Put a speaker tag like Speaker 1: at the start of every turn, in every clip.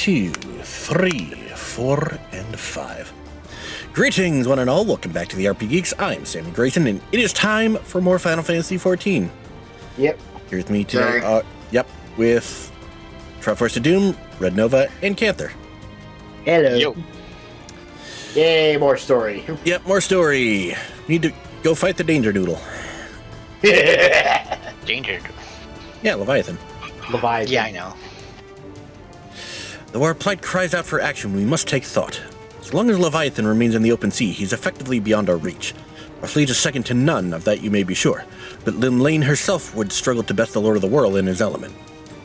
Speaker 1: 2, 3, 4, and 5. Greetings, one and all. Welcome back to the RP Geeks. I'm Sammy Grayson, and it is time for more Final Fantasy XIV.
Speaker 2: Yep.
Speaker 1: Here with me today, with Triforce of Doom, Red Nova, and Canther.
Speaker 2: Hello.
Speaker 3: Yo.
Speaker 2: Yay, more story.
Speaker 1: Yep, more story. Need to go fight the Danger Noodle.
Speaker 3: Danger.
Speaker 1: Yeah, Leviathan.
Speaker 2: Leviathan.
Speaker 3: Yeah, I know.
Speaker 1: Though our plight cries out for action, we must take thought. As long as Leviathan remains in the open sea, he's effectively beyond our reach. Our fleet is second to none, of that you may be sure. But Lynn herself would struggle to best the Lord of the World in his element.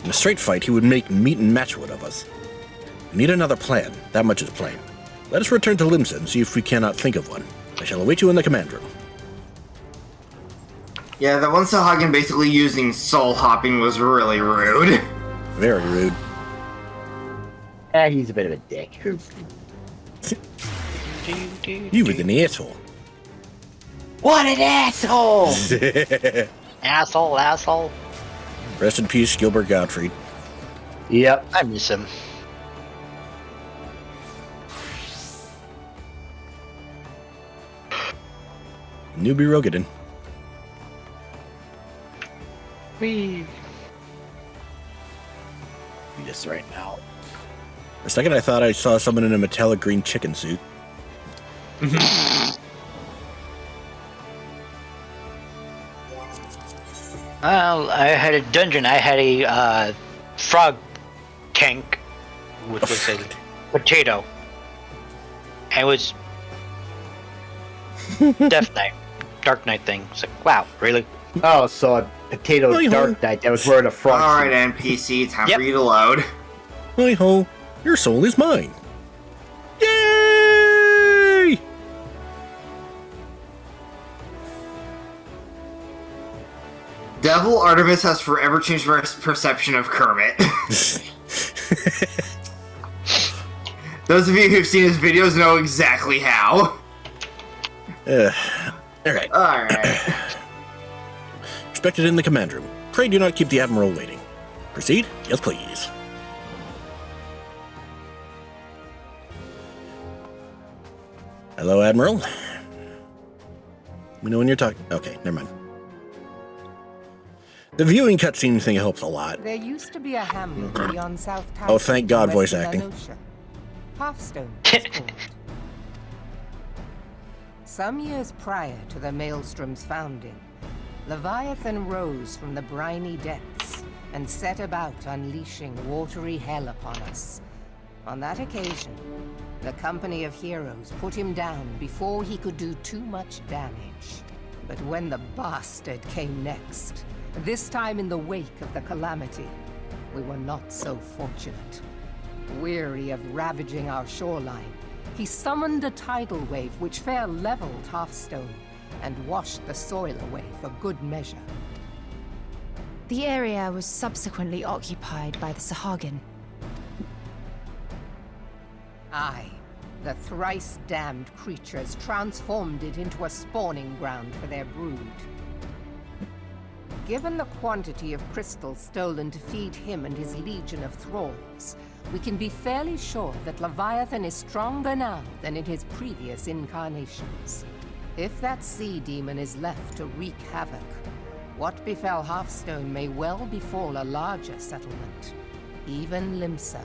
Speaker 1: In a straight fight, he would make meat and matchwood of us. We need another plan, that much is plain. Let us return to Limsa and see if we cannot think of one. I shall await you in the command room.
Speaker 4: Yeah, that one Sahagin basically using soul hopping was really rude.
Speaker 1: Very rude.
Speaker 2: He's a bit of a dick.
Speaker 1: You were an asshole.
Speaker 2: What an asshole!
Speaker 3: Asshole.
Speaker 1: Rest in peace, Gilbert Gottfried.
Speaker 2: Yep.
Speaker 3: I miss him.
Speaker 1: Newbie Rogadin.
Speaker 3: Whee.
Speaker 2: Just right now.
Speaker 1: For a second, I thought I saw someone in a metallic green chicken suit.
Speaker 3: Well, I had a dungeon. I had a frog tank, which was a potato. And it was Death Knight, Dark Knight thing. It's like, wow, really?
Speaker 2: Oh, so a potato Dark Knight that was wearing a frog suit.
Speaker 4: Alright, NPC, time
Speaker 3: Yep.
Speaker 4: for you to load.
Speaker 1: Hi ho, your soul is mine. Yay!
Speaker 4: Devil Artemis has forever changed my perception of Kermit. Those of you who've seen his videos know exactly how.
Speaker 1: Alright.
Speaker 4: Alright.
Speaker 1: Expected in the command room. Pray do not keep the Admiral waiting. Proceed? Yes, please. Hello, Admiral. We know when you're talking. Okay, never mind. The viewing cutscene thing helps a lot.
Speaker 5: There used to be a hamlet beyond South Town.
Speaker 1: Oh, thank God, voice acting.
Speaker 5: Halfstone was called. Some years prior to the Maelstrom's founding, Leviathan rose from the briny depths and set about unleashing watery hell upon us. On that occasion, the company of heroes put him down before he could do too much damage. But when the bastard came next, this time in the wake of the calamity, we were not so fortunate. Weary of ravaging our shoreline, he summoned a tidal wave which fair leveled Hearthstone and washed the soil away for good measure.
Speaker 6: The area was subsequently occupied by the Sahagin.
Speaker 5: Aye, the thrice-damned creatures transformed it into a spawning ground for their brood. Given the quantity of crystals stolen to feed him and his legion of thralls, we can be fairly sure that Leviathan is stronger now than in his previous incarnations. If that sea demon is left to wreak havoc, what befell Hearthstone may well befall a larger settlement, even Limsa.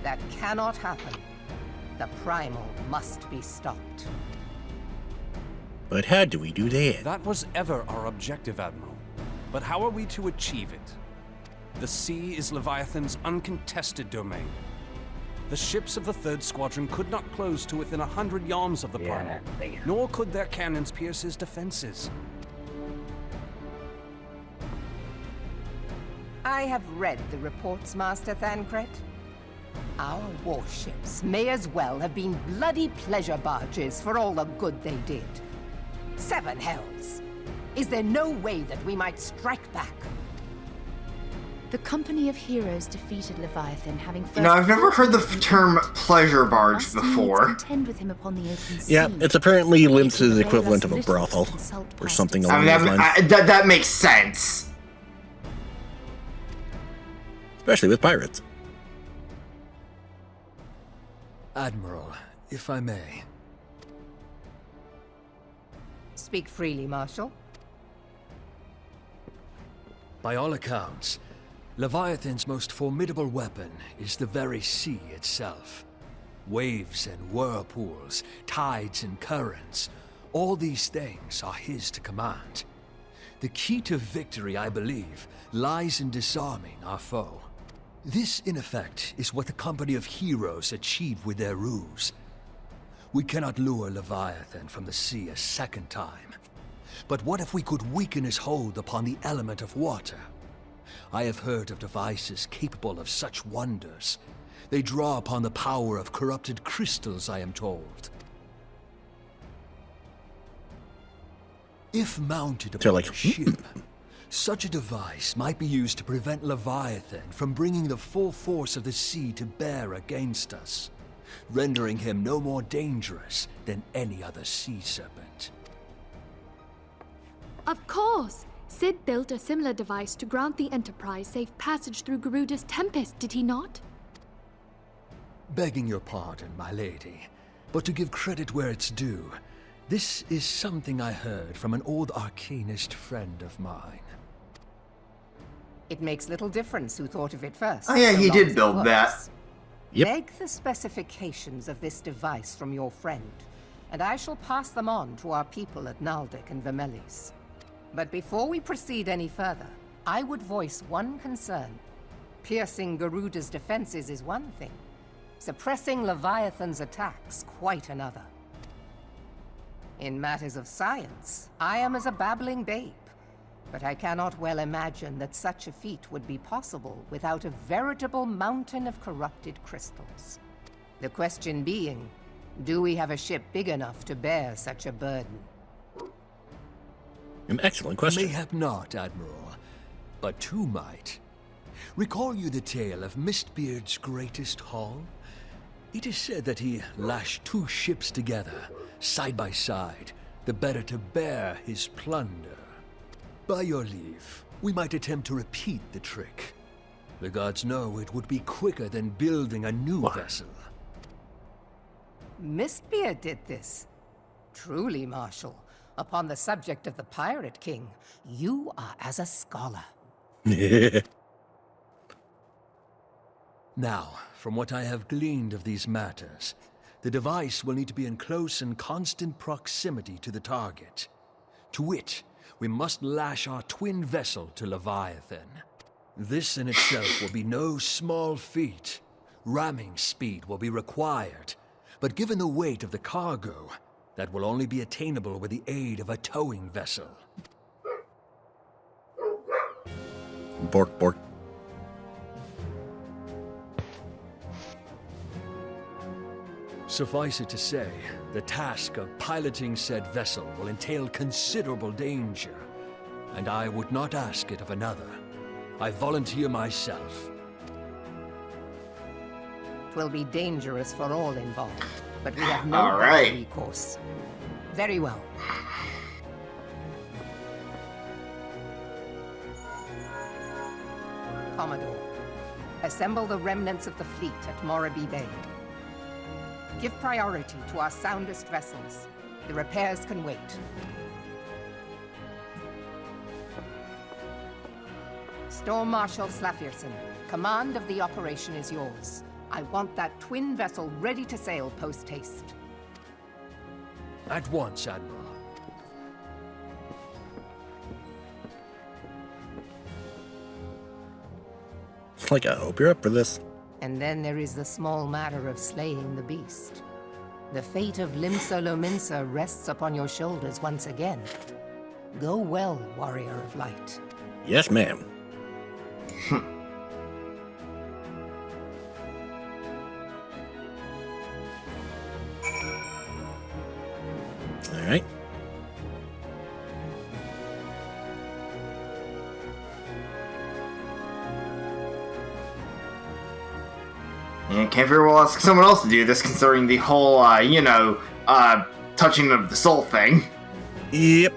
Speaker 5: That cannot happen. The primal must be stopped.
Speaker 1: But how do we do that?
Speaker 7: That was ever our objective, Admiral. But how are we to achieve it? The sea is Leviathan's uncontested domain. The ships of the 3rd Squadron could not close to within 100 yards of the primal, nor could their cannons pierce his defenses.
Speaker 5: I have read the reports, Master Thancred. Our warships may as well have been bloody pleasure barges for all the good they did. 7 hells! Is there no way that we might strike back?
Speaker 6: The company of heroes defeated Leviathan, having first...
Speaker 4: You know, I've never heard the term pleasure barge before.
Speaker 6: Contend with him upon the open sea.
Speaker 1: Yeah, it's apparently Limsa's equivalent of a brothel, or something along those lines.
Speaker 4: That makes sense.
Speaker 1: Especially with pirates.
Speaker 8: Admiral, if I may.
Speaker 5: Speak freely, Marshal.
Speaker 8: By all accounts, Leviathan's most formidable weapon is the very sea itself. Waves and whirlpools, tides and currents, all these things are his to command. The key to victory, I believe, lies in disarming our foe. This, in effect, is what the company of heroes achieved with their ruse. We cannot lure Leviathan from the sea a second time. But what if we could weaken his hold upon the element of water? I have heard of devices capable of such wonders. They draw upon the power of corrupted crystals, I am told. If mounted upon a ship, such a device might be used to prevent Leviathan from bringing the full force of the sea to bear against us, rendering him no more dangerous than any other sea serpent.
Speaker 9: Of course! Sid built a similar device to grant the Enterprise safe passage through Garuda's Tempest, did he not?
Speaker 8: Begging your pardon, my lady, but to give credit where it's due, this is something I heard from an old arcanist friend of mine.
Speaker 5: It makes little difference who thought of it first.
Speaker 4: Oh yeah,
Speaker 5: so
Speaker 4: he
Speaker 5: long
Speaker 4: did
Speaker 5: as it
Speaker 4: build
Speaker 5: works.
Speaker 4: that.
Speaker 1: Yep.
Speaker 5: Beg the specifications of this device from your friend, and I shall pass them on to our people at Naldic and Vermelis. But before we proceed any further, I would voice one concern. Piercing Garuda's defenses is one thing. Suppressing Leviathan's attacks, quite another. In matters of science, I am as a babbling babe, but I cannot well imagine that such a feat would be possible without a veritable mountain of corrupted crystals. The question being, do we have a ship big enough to bear such a burden?
Speaker 1: An excellent question.
Speaker 8: Mayhap not, Admiral, but two might. Recall you the tale of Mistbeard's greatest haul? It is said that he lashed two ships together, side by side, the better to bear his plunder. By your leave, we might attempt to repeat the trick. The gods know it would be quicker than building a new vessel.
Speaker 5: Mistbeard did this. Truly, Marshal, upon the subject of the Pirate King, you are as a scholar.
Speaker 8: Now, from what I have gleaned of these matters, the device will need to be in close and constant proximity to the target. To wit, we must lash our twin vessel to Leviathan. This in itself will be no small feat. Ramming speed will be required, but given the weight of the cargo, that will only be attainable with the aid of a towing vessel.
Speaker 1: Bork, bork.
Speaker 8: Suffice it to say, the task of piloting said vessel will entail considerable danger, and I would not ask it of another. I volunteer myself.
Speaker 5: Twill be dangerous for all involved, but we have no
Speaker 4: All
Speaker 5: better
Speaker 4: right.
Speaker 5: recourse. Very well. Commodore, assemble the remnants of the fleet at Morabee Bay. Give priority to our soundest vessels. The repairs can wait. Storm Marshal Slafierson, command of the operation is yours. I want that twin vessel ready to sail post-haste.
Speaker 8: At once, Admiral.
Speaker 1: It's like, I hope you're up for this.
Speaker 5: And then there is the small matter of slaying the beast. The fate of Limsa Lominsa rests upon your shoulders once again. Go well, warrior of light.
Speaker 1: Yes, ma'am. All right.
Speaker 4: And can't very well ask someone else to do this, considering the whole, touching of the soul thing.
Speaker 1: Yep.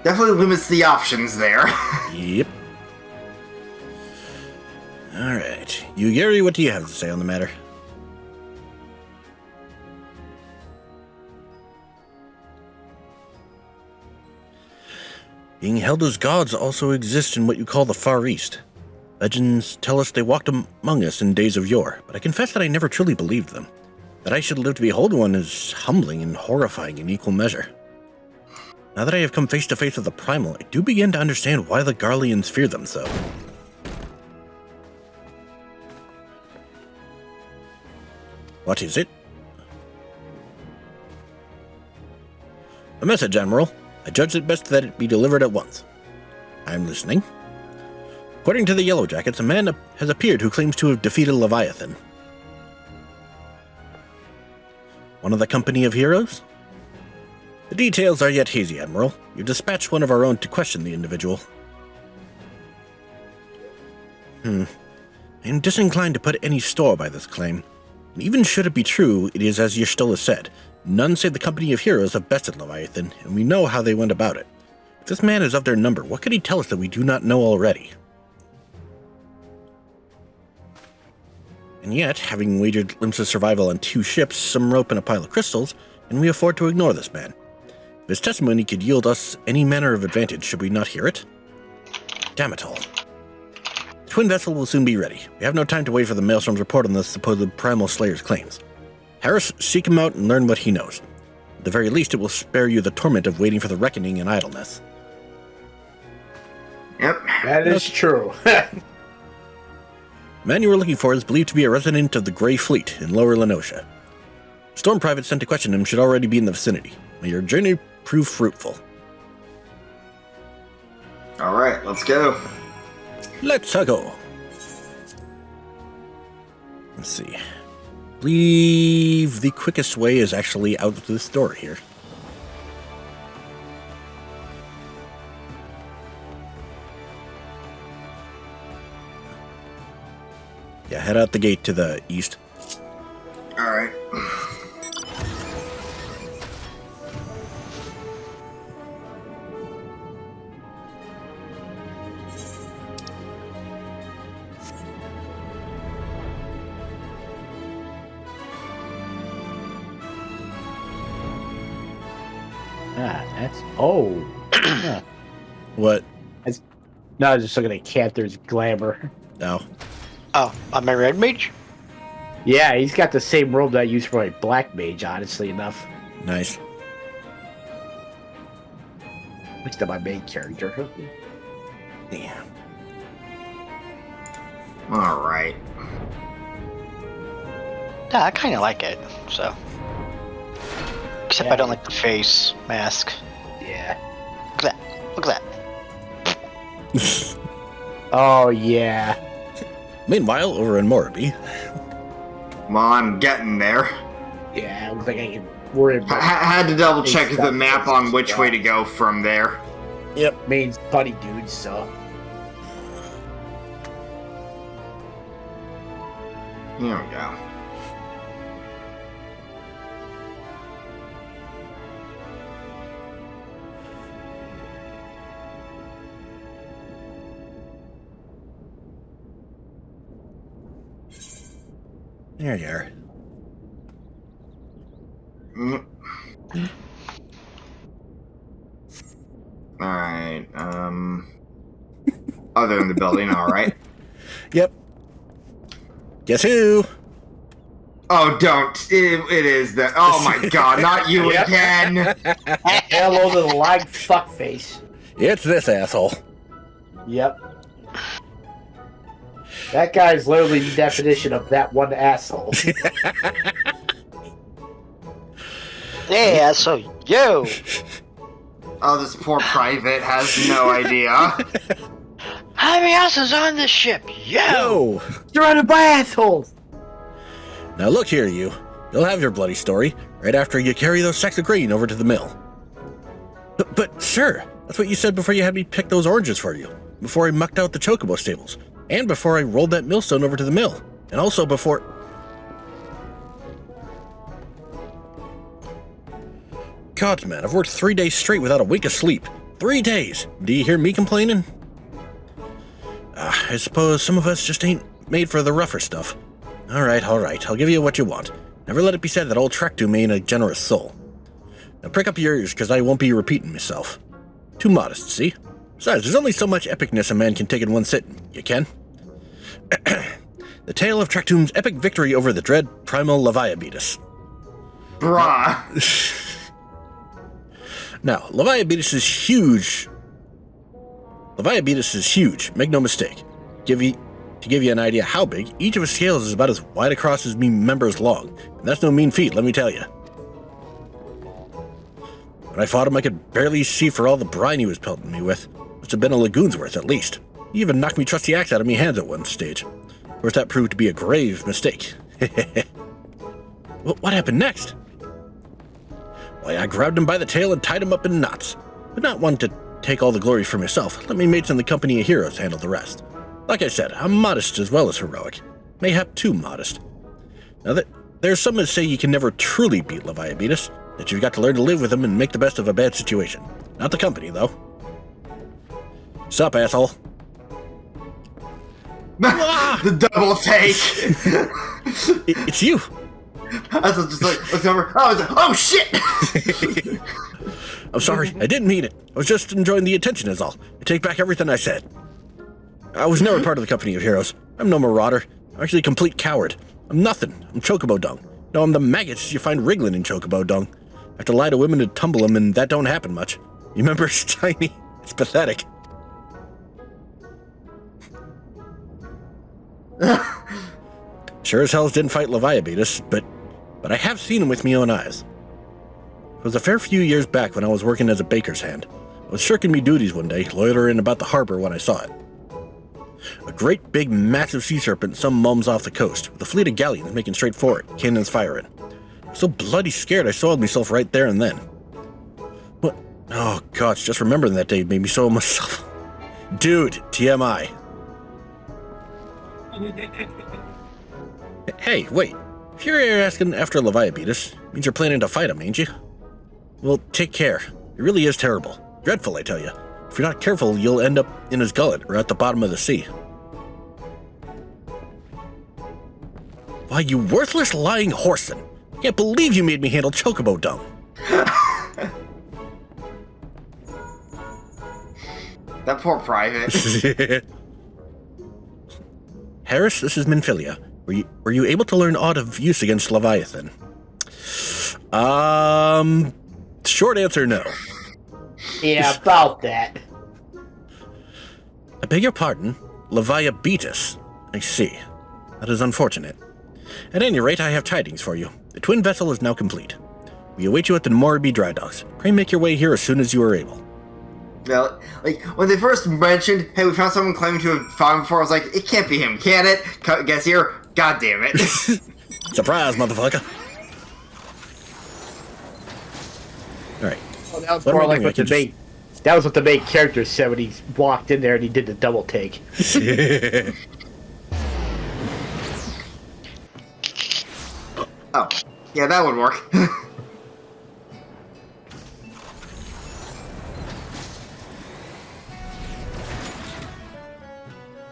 Speaker 4: Definitely limits the options there.
Speaker 1: Yep. All right. You, Gary, what do you have to say on the matter? Being held as gods also exists in what you call the Far East. Legends tell us they walked among us in days of yore, but I confess that I never truly believed them. That I should live to behold one is humbling and horrifying in equal measure. Now that I have come face to face with the Primal, I do begin to understand why the Garleans fear them so. What is it? A message, Admiral. I judged it best that it be delivered at once. I am listening. According to the Yellow Jackets, a man has appeared who claims to have defeated Leviathan. One of the company of heroes? The details are yet hazy, Admiral. You dispatched one of our own to question the individual. I am disinclined to put any store by this claim. And even should it be true, it is as Y'shtola said. None save the company of heroes have bested Leviathan, and we know how they went about it. If this man is of their number, what could he tell us that we do not know already? And yet, having wagered Limsa's survival on 2 ships, some rope, and a pile of crystals, can we afford to ignore this man? If his testimony could yield us any manner of advantage, should we not hear it? Damn it all. The twin vessel will soon be ready. We have no time to wait for the Maelstrom's report on the supposed Primal Slayer's claims. Harris, seek him out and learn what he knows. At the very least, it will spare you the torment of waiting for the reckoning in idleness.
Speaker 4: Yep.
Speaker 2: That is true.
Speaker 1: The man you were looking for is believed to be a resident of the Grey Fleet in Lower Lenosha. Storm Private sent to question him should already be in the vicinity. May your journey prove fruitful.
Speaker 4: Alright, let's go.
Speaker 1: Let's go. Let's see. I believe the quickest way is actually out of this door here. Yeah, head out the gate to the east.
Speaker 4: Alright.
Speaker 2: That's... Oh. Yeah.
Speaker 1: What?
Speaker 2: No, I was just looking at Cantor's glamour.
Speaker 1: No.
Speaker 3: Oh, I'm a red mage?
Speaker 2: Yeah, he's got the same robe that I use for my black mage, honestly enough.
Speaker 1: Nice.
Speaker 2: At least on my main character.
Speaker 1: Yeah.
Speaker 4: Alright.
Speaker 3: Yeah, I kind of like it, so. Except I don't like the face mask.
Speaker 2: Yeah.
Speaker 3: Look at that. Look at that.
Speaker 2: Oh, yeah.
Speaker 1: Meanwhile, over in Morby.
Speaker 4: Well, I'm getting there.
Speaker 2: Yeah, I don't think I can worry about
Speaker 4: Had to double check the map on which way to go from there.
Speaker 2: Yep, main's buddy dude, so.
Speaker 4: Here we go.
Speaker 1: There you are.
Speaker 4: Alright, other than the building, alright.
Speaker 1: Yep. Guess who?
Speaker 4: Oh, don't. It is that. Oh my god, not you again!
Speaker 2: Hello to the live fuckface.
Speaker 1: It's this asshole.
Speaker 2: Yep. That guy's literally the definition of that one asshole.
Speaker 3: Yeah, so yo.
Speaker 4: Oh, this poor private has no idea.
Speaker 3: How many else is on this ship? Yo!
Speaker 2: Surrounded by assholes!
Speaker 1: Now look here, you. You'll have your bloody story right after you carry those sacks of grain over to the mill. But sir, that's what you said before you had me pick those oranges for you. Before I mucked out the chocobo stables. And before I rolled that millstone over to the mill. And also before... God, man, I've worked 3 days straight without a wink of sleep. 3 days! Do you hear me complaining? I suppose some of us just ain't made for the rougher stuff. Alright, I'll give you what you want. Never let it be said that old Traktum ain't a generous soul. Now prick up your ears, because I won't be repeating myself. Too modest, see? Besides, there's only so much epicness a man can take in one sitting. You can? The tale of Traktum's epic victory over the dread primal Leviabetus.
Speaker 4: Bruh.
Speaker 1: Now, Leviabetus is huge. Leviabetus is huge, make no mistake. To give you an idea how big, each of his scales is about as wide across as me members long. And that's no mean feat, let me tell you. When I fought him, I could barely see for all the brine he was pelting me with. Must have been a lagoon's worth, at least. He even knocked me trusty axe out of me hands at one stage. Of course, that proved to be a grave mistake. What happened next? Why, I grabbed him by the tail and tied him up in knots. But not one to take all the glory for myself. Let me mates in the company of heroes handle the rest. Like I said, I'm modest as well as heroic. Mayhap too modest. Now, there's some that say you can never truly beat Leviabetus, that you've got to learn to live with him and make the best of a bad situation. Not the company, though. Sup, asshole?
Speaker 4: The double take.
Speaker 1: It's you.
Speaker 4: I was just like, looked over. Oh shit!
Speaker 1: I'm sorry, I didn't mean it. I was just enjoying the attention is all. I take back everything I said. I was never part of the company of heroes. I'm no marauder. I'm actually a complete coward. I'm nothing. I'm chocobo dung. No, I'm the maggots you find wriggling in chocobo dung. I have to lie to women to tumble them, and that don't happen much. You remember it's tiny? It's pathetic. Sure as hell didn't fight Leviabetus, but I have seen him with me own eyes. It was a fair few years back when I was working as a baker's hand. I was shirking me duties one day, loitering about the harbor when I saw it. A great big massive sea serpent some mums off the coast, with a fleet of galleons making straight for it, cannons firing. I was so bloody scared I soiled myself right there and then. What? Oh gosh, just remembering that day made me soil myself. Dude, TMI. Hey, wait. If you're here asking after Leviabetus, means you're planning to fight him, ain't you? Well, take care. It really is terrible. Dreadful, I tell you. If you're not careful, you'll end up in his gullet or at the bottom of the sea. Why, you worthless lying whoreson. I can't believe you made me handle chocobo dung.
Speaker 4: That poor private.
Speaker 1: Harris, this is Minfilia. Were you able to learn aught of use against Leviathan? Short answer, no.
Speaker 2: Yeah, about that.
Speaker 1: I beg your pardon? Leviabetus. I see. That is unfortunate. At any rate, I have tidings for you. The twin vessel is now complete. We await you at the Morbi dry docks. Pray make your way here as soon as you are able.
Speaker 4: Well, like, when they first mentioned, hey, we found someone claiming to have found him before, I was like, it can't be him, can it? Guess here? God damn it.
Speaker 1: Surprise, motherfucker. Alright.
Speaker 2: Well, that was more like what the main... That was what the main character said when he walked in there and he did the double take.
Speaker 4: Oh, yeah, that would work.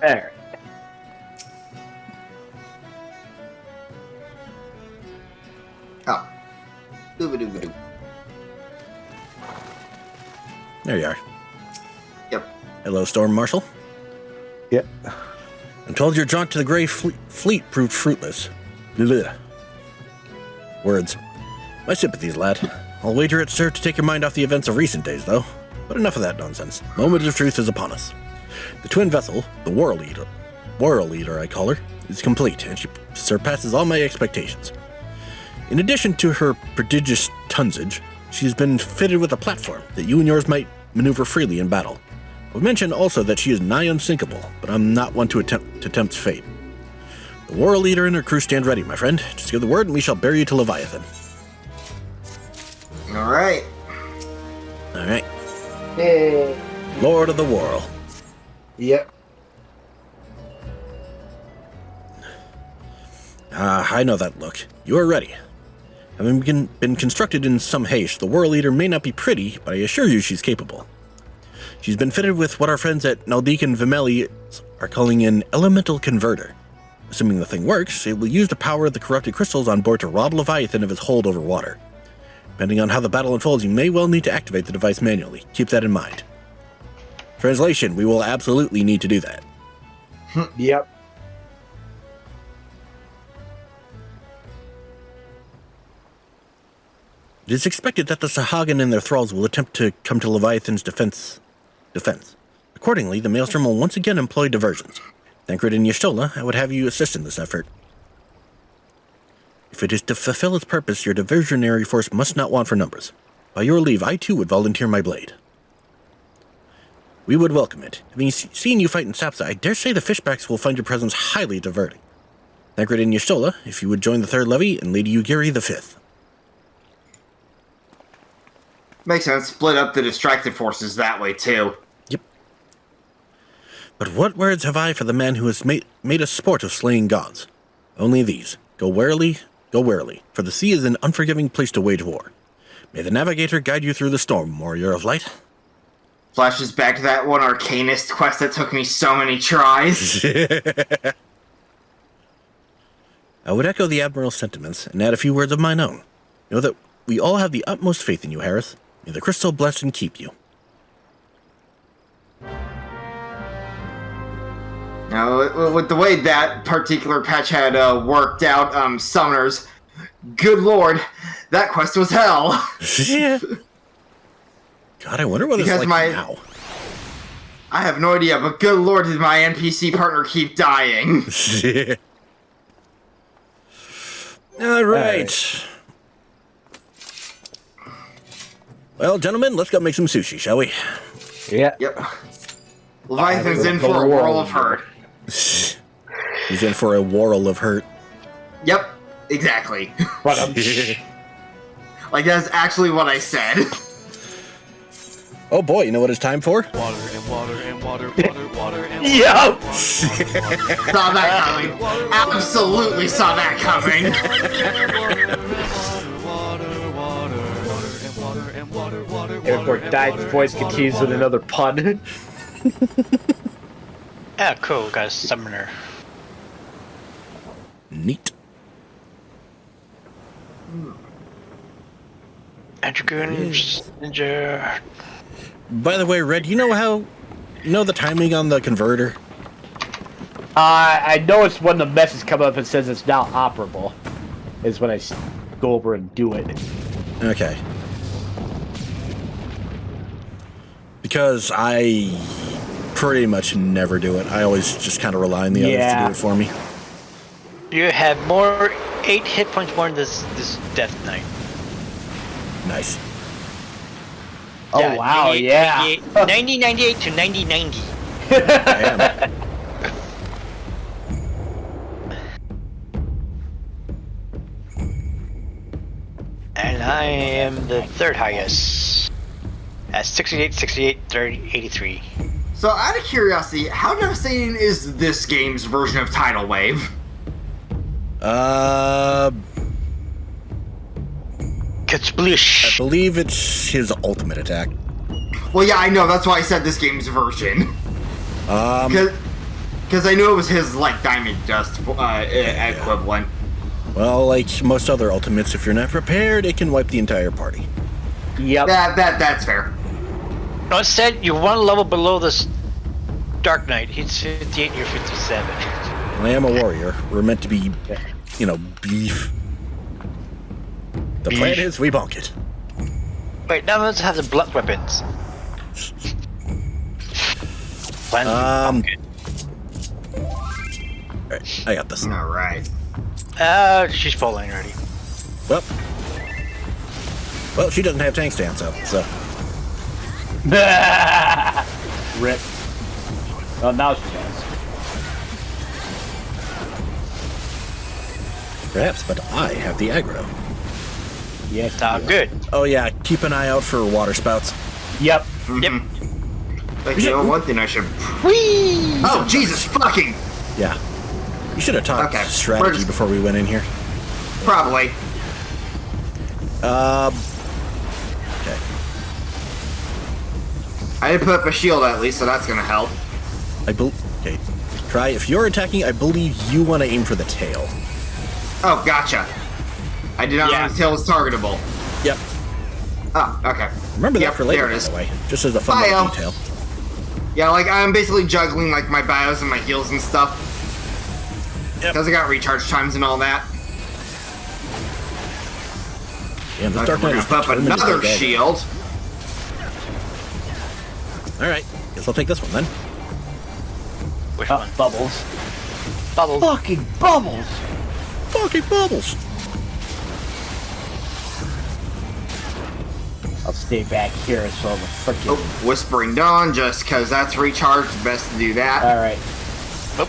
Speaker 2: There.
Speaker 4: Oh. Dooba-dooba-doo.
Speaker 1: There you are.
Speaker 4: Yep.
Speaker 1: Hello, Storm Marshal.
Speaker 10: Yep.
Speaker 1: I'm told your jaunt to the Grey Fleet proved fruitless. Blech. Words. My sympathies, lad. I'll wager it served to take your mind off the events of recent days, though. But enough of that nonsense. Moment of truth is upon us. The twin vessel, the Whirl Eater I call her, is complete, and she surpasses all my expectations. In addition to her prodigious tonnage, she's been fitted with a platform that you and yours might maneuver freely in battle. I would mention also that she is nigh unsinkable, but I'm not one to tempt fate. The Whirl Eater and her crew stand ready, my friend. Just give the word and we shall bear you to Leviathan.
Speaker 4: Alright.
Speaker 1: Alright.
Speaker 2: Hey.
Speaker 1: Lord of the Whirl.
Speaker 2: Yep.
Speaker 1: I know that look. You are ready. Having been constructed in some haste, the Whirl Eater may not be pretty, but I assure you she's capable. She's been fitted with what our friends at Naldik and Vimeli are calling an elemental converter. Assuming the thing works, it will use the power of the corrupted crystals on board to rob Leviathan of his hold over water. Depending on how the battle unfolds, you may well need to activate the device manually. Keep that in mind. Translation, we will absolutely need to do that.
Speaker 2: Yep.
Speaker 1: It is expected that the Sahagin and their thralls will attempt to come to Leviathan's defense. Accordingly, the Maelstrom will once again employ diversions. Thancred and Y'shtola, I would have you assist in this effort. If it is to fulfill its purpose, your diversionary force must not want for numbers. By your leave, I too would volunteer my blade. We would welcome it. Having seen you fight in Sapsa, I dare say the fishbacks will find your presence highly diverting. Thancred and Y'shtola, if you would join the Third Levy, and Lady Ugiri the Fifth.
Speaker 4: Makes sense. Split up the distracted forces that way, too.
Speaker 1: Yep. But what words have I for the man who has made a sport of slaying gods? Only these. Go warily, for the sea is an unforgiving place to wage war. May the navigator guide you through the storm, warrior of light.
Speaker 4: Flashes back to that one Arcanist quest that took me so many tries.
Speaker 1: I would echo the Admiral's sentiments and add a few words of mine own. Know that we all have the utmost faith in you, Harith. May the crystal bless and keep you.
Speaker 4: Now, with the way that particular patch had worked out, summoners, good lord, that quest was hell.
Speaker 1: Yeah. God, I wonder what it's like now.
Speaker 4: I have no idea, but good lord, did my NPC partner keep dying.
Speaker 1: All right. Well, gentlemen, let's go make some sushi, shall we?
Speaker 2: Yeah.
Speaker 4: Yep. Leviathan's in for a whirl of hurt.
Speaker 1: He's in for a whirl of hurt.
Speaker 4: Yep, exactly. Like, that's actually what I said.
Speaker 1: Oh boy, you know what it's time for?
Speaker 10: Water and water and water, water and
Speaker 2: Yep.
Speaker 4: Saw that coming. Absolutely saw that coming.
Speaker 2: Airport died. The voice continues with another pun.
Speaker 3: Yeah, cool. Got a summoner.
Speaker 1: Neat.
Speaker 3: Dragoons, ninja.
Speaker 1: By the way, Red, you know the timing on the converter?
Speaker 2: I know it's when the message comes up and says it's now operable. Is when I go over and do it.
Speaker 1: Okay. Because I pretty much never do it. I always just kind of rely on the others to do it for me.
Speaker 3: You have 8 hit points more in this Death Knight.
Speaker 1: Nice.
Speaker 2: Oh, yeah, wow,
Speaker 3: 98,
Speaker 2: yeah.
Speaker 3: 90, 98 to 90, 90.
Speaker 1: Damn.
Speaker 3: And I am the third highest. At 68, 68, 30, 83.
Speaker 4: So, out of curiosity, how devastating is this game's version of Tidal Wave?
Speaker 3: Katsplish.
Speaker 1: I believe it's his ultimate attack.
Speaker 4: Well, yeah, I know. That's why I said this game's version. Because I knew it was his, like, Diamond Dust equivalent.
Speaker 1: Well, like most other ultimates, if you're not prepared, it can wipe the entire party.
Speaker 2: Yep.
Speaker 4: That's fair.
Speaker 3: No, instead, you're one level below this Dark Knight. He's 58, you're 57.
Speaker 1: I am a warrior. We're meant to be, beef. The plan is we bonk it.
Speaker 3: Wait, now let's have the blunt weapons.
Speaker 1: Alright, I got this.
Speaker 4: Alright.
Speaker 3: She's falling already.
Speaker 1: Well, she doesn't have tank stance up, so.
Speaker 2: Rip. Oh, now she does.
Speaker 1: Perhaps, but I have the aggro.
Speaker 2: Yes.
Speaker 3: Good.
Speaker 1: Oh yeah, keep an eye out for water spouts.
Speaker 2: Yep.
Speaker 3: Yep.
Speaker 4: Like, you know, one thing I should...
Speaker 3: Whee!
Speaker 4: Oh, Jesus fucking...
Speaker 1: Yeah. You should have talked
Speaker 4: Okay,
Speaker 1: strategy before we went in here.
Speaker 4: Probably.
Speaker 1: Okay.
Speaker 4: I did put up a shield at least, so that's gonna help.
Speaker 1: Okay. Try, if you're attacking, I believe you want to aim for the tail.
Speaker 4: Oh, gotcha. I did not know the tail was targetable.
Speaker 1: Yep.
Speaker 4: Oh, okay.
Speaker 1: Remember that for later,
Speaker 4: there it is.
Speaker 1: by the way. Just as a fun little detail.
Speaker 4: Yeah, like I'm basically juggling like my bios and my heals and stuff. Because I got recharge times and all that.
Speaker 1: Yeah, this Dark Knight is
Speaker 4: put up another shield.
Speaker 1: Alright, guess I'll take this one then.
Speaker 3: Which one?
Speaker 2: Bubbles.
Speaker 3: Bubbles.
Speaker 2: Fucking bubbles!
Speaker 1: Fucking bubbles!
Speaker 2: I'll stay back here so the frickin'...
Speaker 4: Oh, Whispering Dawn, just because that's recharged, best to do that.
Speaker 2: Alright.
Speaker 3: Oop.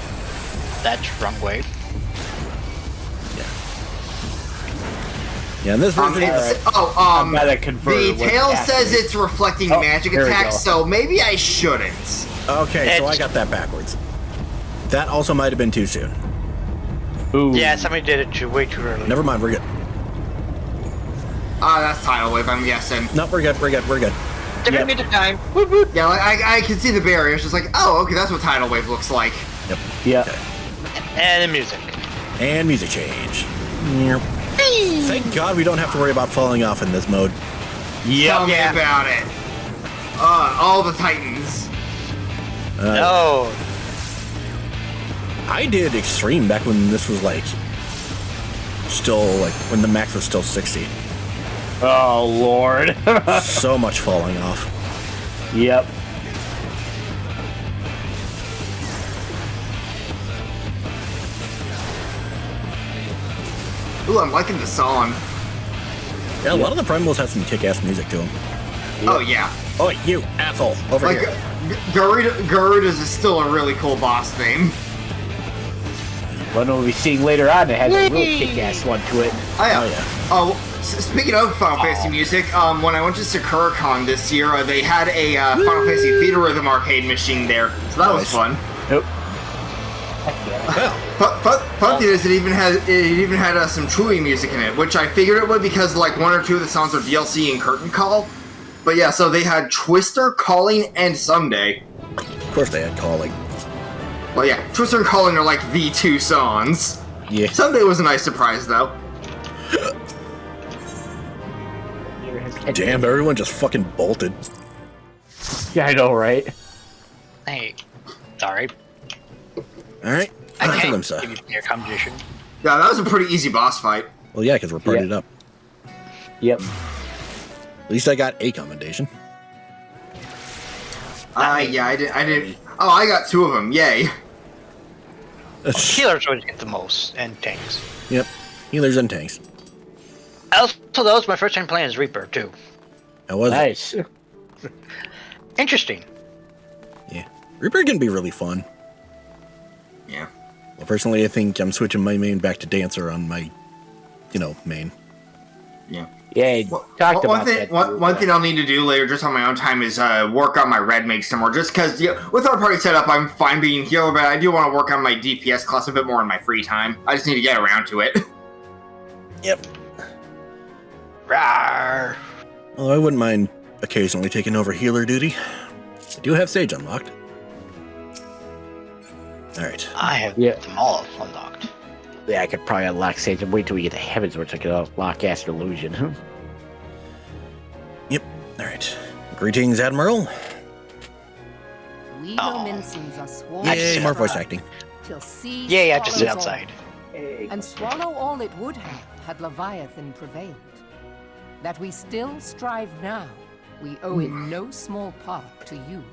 Speaker 3: That's wrong way.
Speaker 1: Yeah, in this version...
Speaker 4: the tail says it's reflecting magic attacks, so maybe I shouldn't.
Speaker 1: Okay, so I got that backwards. That also might have been too soon.
Speaker 2: Ooh.
Speaker 3: Yeah, somebody did it way too early.
Speaker 1: Never mind, we're good.
Speaker 4: That's Tidal Wave, I'm guessing.
Speaker 1: No, we're good.
Speaker 3: Different music time.
Speaker 4: Whoop, whoop. Yeah, like, I can see the barrier. It's just like, oh, okay, that's what Tidal Wave looks like.
Speaker 1: Yep.
Speaker 2: Yeah.
Speaker 1: Okay.
Speaker 3: And the music.
Speaker 1: And music change. Thank God we don't have to worry about falling off in this mode.
Speaker 4: Tell me about it. All the Titans.
Speaker 3: No.
Speaker 1: I did Extreme back when this was like still like when the max was still 60.
Speaker 2: Oh Lord.
Speaker 1: So much falling off.
Speaker 2: Yep.
Speaker 4: Ooh, I'm liking the song.
Speaker 1: Yeah, a lot of the primals have some kick-ass music to them.
Speaker 4: Yep. Oh yeah.
Speaker 1: Oh, you asshole! Over
Speaker 4: like,
Speaker 1: here.
Speaker 4: Garuda's is still a really cool boss theme.
Speaker 2: One we'll be seeing later on that has a real kick-ass one to it.
Speaker 4: Oh yeah. Oh, speaking of Final Fantasy music, when I went to SakuraCon this year, they had a Final Fantasy Theater Rhythm arcade machine there, so that was fun.
Speaker 2: Nope.
Speaker 4: Fun thing is, it even had some Chewie music in it, which I figured it would because like one or two of the songs are DLC and Curtain Call. But yeah, so they had Twister, Calling, and Someday.
Speaker 1: Of course they had Calling.
Speaker 4: Well, yeah, Twister and Calling are like the two songs.
Speaker 1: Yeah.
Speaker 4: Someday was a nice surprise, though.
Speaker 1: Damn, everyone just fucking bolted.
Speaker 2: Yeah, I know, right?
Speaker 3: Hey, sorry.
Speaker 1: Alright,
Speaker 3: I can't
Speaker 1: Limsa.
Speaker 3: give you your competition.
Speaker 4: Yeah, that was a pretty easy boss fight.
Speaker 1: Well, yeah, because we're partied up.
Speaker 2: Yep.
Speaker 1: At least I got a commendation.
Speaker 4: Yeah, I did. Oh, I got two of them. Yay.
Speaker 3: Healers always get the most, and tanks.
Speaker 1: Yep, healers and tanks.
Speaker 3: Also, that was my first time playing as Reaper, too.
Speaker 1: That was
Speaker 2: nice.
Speaker 3: Interesting.
Speaker 1: Yeah, Reaper can be really fun.
Speaker 4: Yeah.
Speaker 1: Well, personally, I think I'm switching my main back to Dancer on my, main.
Speaker 4: Yeah.
Speaker 2: Yeah, talked about
Speaker 4: that. One thing I'll need to do later, just on my own time, is work on my red mage some more. Just because with our party setup, I'm fine being healer, but I do want to work on my DPS class a bit more in my free time. I just need to get around to it.
Speaker 1: Yep.
Speaker 3: Rawr.
Speaker 1: Although I wouldn't mind occasionally taking over healer duty. I do have Sage unlocked. Alright.
Speaker 3: I have them all unlocked.
Speaker 2: Yeah, I could probably unlock Sage and wait till we get to Heavens, which I could unlock Astral Illusion.
Speaker 1: Yep. Alright. Greetings, Admiral.
Speaker 5: We Lominsons are sworn
Speaker 1: Yay, more voice acting.
Speaker 5: Till sea
Speaker 3: Yay, I just sit
Speaker 5: swallows
Speaker 3: outside.
Speaker 5: all, and swallow all it would have had Leviathan prevailed. That we still strive now, we owe in no small part to you.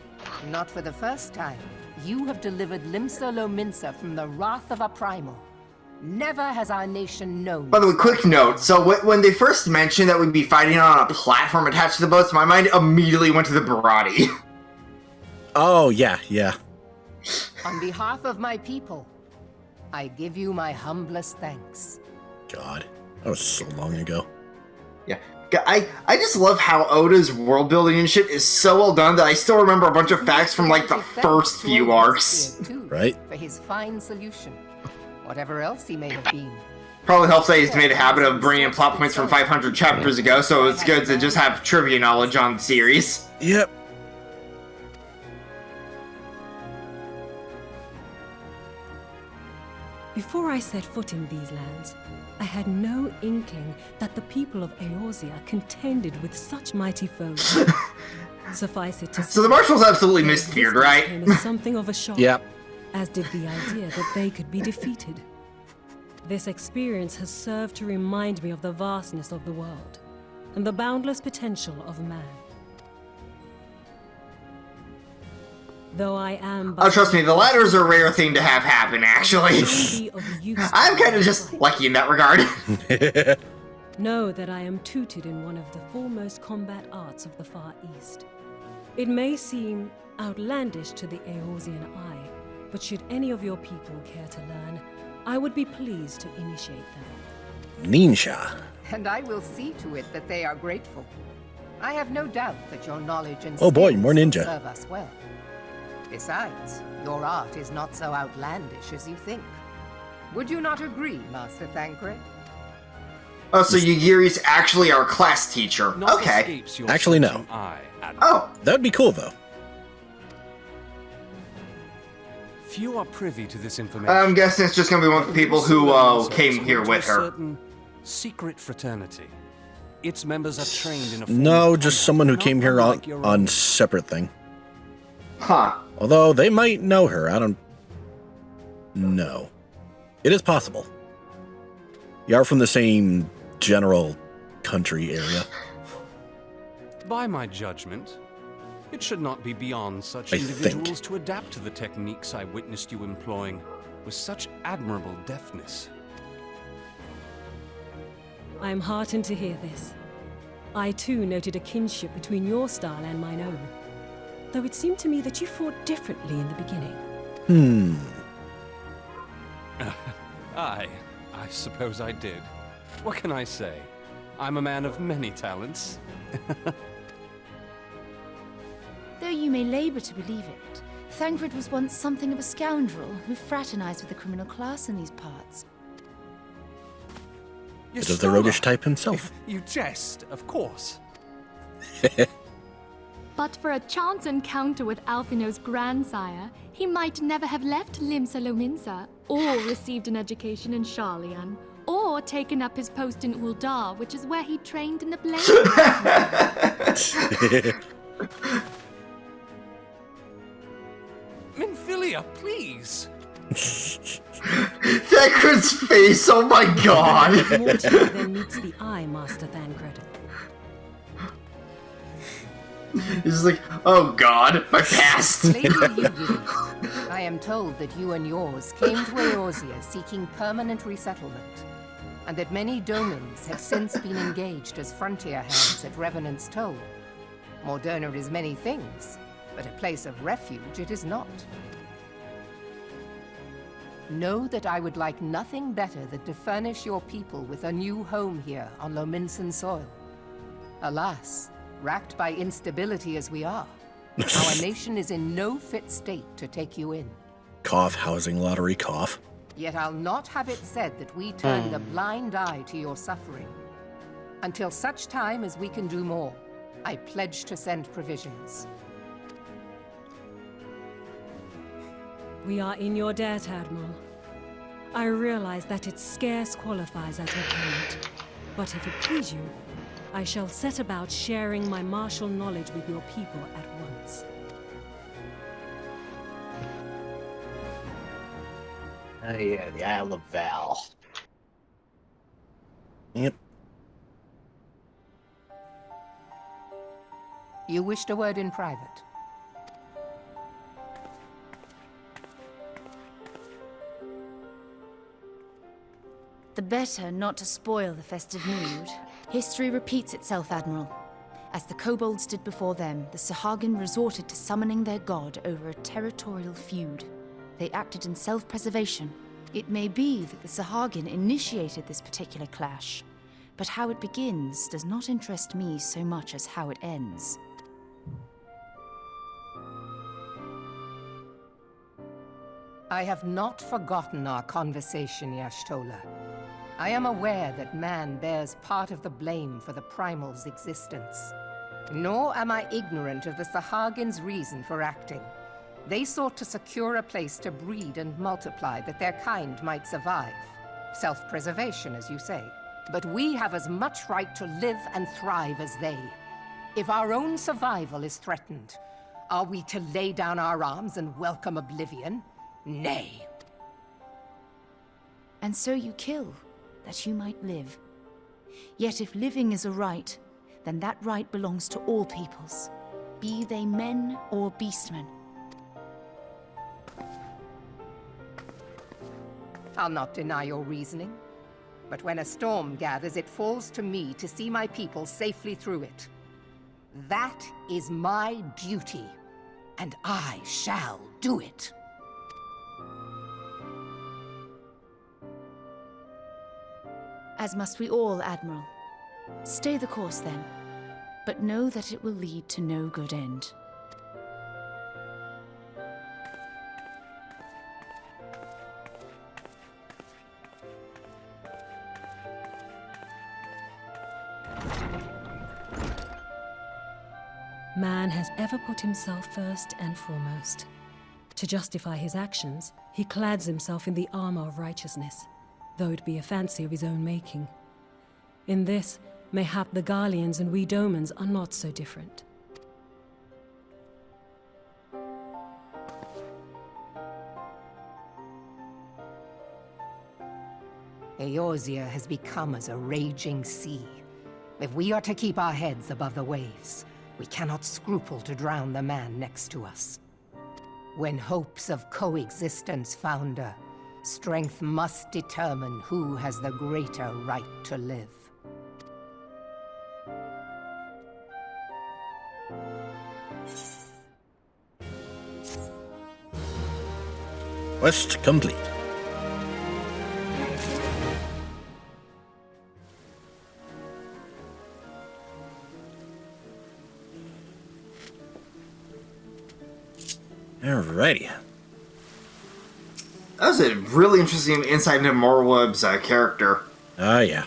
Speaker 5: Not for the first time, you have delivered Limsa Lominsa from the wrath of a primal. Never has our nation known.
Speaker 4: By the way, quick note. So when they first mentioned that we'd be fighting on a platform attached to the boats, my mind immediately went to the Barati.
Speaker 1: Oh, yeah.
Speaker 5: On behalf of my people, I give you my humblest thanks.
Speaker 1: God, that was so long ago.
Speaker 4: Yeah. I just love how Oda's world building and shit is so well done that I still remember a bunch of facts from like the first few arcs.
Speaker 1: Right?
Speaker 5: For his fine solution, whatever else he may have been.
Speaker 4: Probably helps that he's made a habit of bringing in plot points from 500 chapters ago, so it's good to just have trivia knowledge on the series.
Speaker 1: Yep.
Speaker 11: Before I set foot in these lands, I had no inkling that the people of Eorzea contended with such mighty foes. Suffice it to
Speaker 4: So the
Speaker 11: say,
Speaker 4: Marshals absolutely
Speaker 11: their
Speaker 4: missed Feared,
Speaker 11: existence
Speaker 4: right?
Speaker 11: came as something of a shock.
Speaker 1: Yep.
Speaker 11: As did the idea that they could be defeated. This experience has served to remind me of the vastness of the world and the boundless potential of man. Though I am...
Speaker 4: Oh, trust me, the latter's a rare thing to have happen, actually.
Speaker 11: Be of use to
Speaker 4: I'm kind of just lucky in that regard.
Speaker 11: Know that I am tutored in one of the foremost combat arts of the Far East. It may seem outlandish to the Eorzean eye, but should any of your people care to learn, I would be pleased to initiate them.
Speaker 1: Ninja.
Speaker 5: And I will see to it that they are grateful. I have no doubt that your knowledge and
Speaker 1: Oh boy,
Speaker 5: skills
Speaker 1: more
Speaker 5: will
Speaker 1: ninja.
Speaker 5: serve us well. Besides, your art is not so outlandish as you think. Would you not agree, Master Thancred?
Speaker 4: Oh, so Yugiri's actually our class teacher.
Speaker 7: Not
Speaker 4: Okay.
Speaker 7: escapes your
Speaker 1: Actually, no.
Speaker 7: searching eye, Admiral.
Speaker 4: Oh,
Speaker 1: That would be cool, though.
Speaker 7: Few are privy to this information.
Speaker 4: I'm guessing it's just gonna be one of the people who came here with her.
Speaker 7: Certain secret fraternity. Its members are trained in a
Speaker 1: No, just someone who
Speaker 7: not
Speaker 1: came here
Speaker 7: unlike your
Speaker 1: on
Speaker 7: own.
Speaker 1: separate thing.
Speaker 4: Huh.
Speaker 1: Although they might know her. I don't know. It is possible. You are from the same general country area.
Speaker 7: By my judgment, it should not be beyond such
Speaker 1: I
Speaker 7: individuals to adapt to the techniques I witnessed you employing with such admirable deftness.
Speaker 11: I am heartened to hear this. I too noted a kinship between your style and mine own, though it seemed to me that you fought differently in the beginning.
Speaker 7: I suppose I did. What can I say? I'm a man of many talents.
Speaker 6: Though you may labor to believe it, Thancred was once something of a scoundrel who fraternized with the criminal class in these parts.
Speaker 1: Bit of the roguish type himself.
Speaker 7: You jest, of course.
Speaker 9: But for a chance encounter with Alphino's grandsire, he might never have left Limsa Lominsa, or received an education in Sharlayan, or taken up his post in Uldar, which is where he trained in the blade.
Speaker 7: Minfilia, please!
Speaker 4: Thancred's face, oh my god!
Speaker 11: More to you than meets the eye, Master Thancred.
Speaker 4: He's like, oh god, my past.
Speaker 5: Lady Yugiri, I am told that you and yours came to Eorzea seeking permanent resettlement, and that many domins have since been engaged as frontier hands at Revenant's Toll. Moderna is many things, but a place of refuge it is not. Know that I would like nothing better than to furnish your people with a new home here on Lominsan soil. Alas, racked by instability as we are, our nation is in no fit state to take you in.
Speaker 1: Cough, housing lottery, cough.
Speaker 5: Yet I'll not have it said that we turned a blind eye to your suffering. Until such time as we can do more, I pledge to send provisions.
Speaker 11: We are in your debt, Admiral. I realize that it scarce qualifies as repayment, but if it please you, I shall set about sharing my martial knowledge with your people at once.
Speaker 2: Oh yeah, the Isle of Val.
Speaker 1: Yep.
Speaker 5: You wished a word in private.
Speaker 6: The better not to spoil the festive mood. History repeats itself, Admiral. As the kobolds did before them, the Sahagin resorted to summoning their god over a territorial feud. They acted in self-preservation. It may be that the Sahagin initiated this particular clash, but how it begins does not interest me so much as how it ends.
Speaker 5: I have not forgotten our conversation, Y'ashtola. I am aware that man bears part of the blame for the Primal's existence. Nor am I ignorant of the Sahagin's reason for acting. They sought to secure a place to breed and multiply that their kind might survive. Self-preservation, as you say. But we have as much right to live and thrive as they. If our own survival is threatened, are we to lay down our arms and welcome oblivion? Nay.
Speaker 6: And so you kill, that you might live. Yet if living is a right, then that right belongs to all peoples, be they men or beastmen.
Speaker 5: I'll not deny your reasoning, but when a storm gathers, it falls to me to see my people safely through it. That is my duty, and I shall do it.
Speaker 6: As must we all, Admiral. Stay the course then, but know that it will lead to no good end.
Speaker 11: Man has ever put himself first and foremost. To justify his actions, he clads himself in the armor of righteousness, though it be a fancy of his own making. In this, mayhap the Garleans and we Domans are not so different.
Speaker 5: Eorzea has become as a raging sea. If we are to keep our heads above the waves, we cannot scruple to drown the man next to us. When hopes of coexistence founder, strength must determine who has the greater right to live.
Speaker 1: Quest complete. Alrighty.
Speaker 4: That was a really interesting insight into Morweb's character.
Speaker 1: Ah, yeah.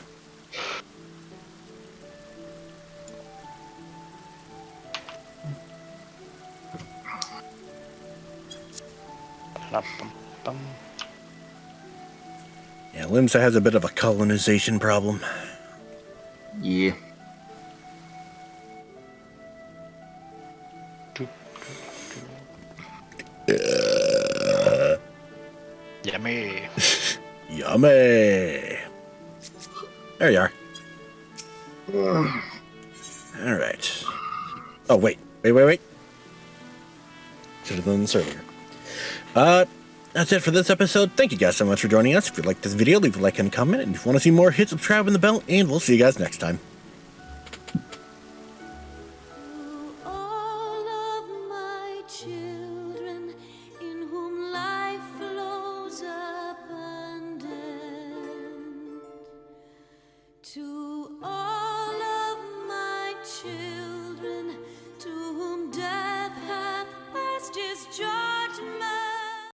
Speaker 1: Yeah, Limsa has a bit of a colonization problem.
Speaker 4: Yeah.
Speaker 3: Yummy.
Speaker 1: Yummy. There you are. Alright. Oh, wait. Wait. Should have done this earlier. That's it for this episode. Thank you guys so much for joining us. If you liked this video, leave a like and comment. And if you want to see more, hit subscribe and the bell, and we'll see you guys next time.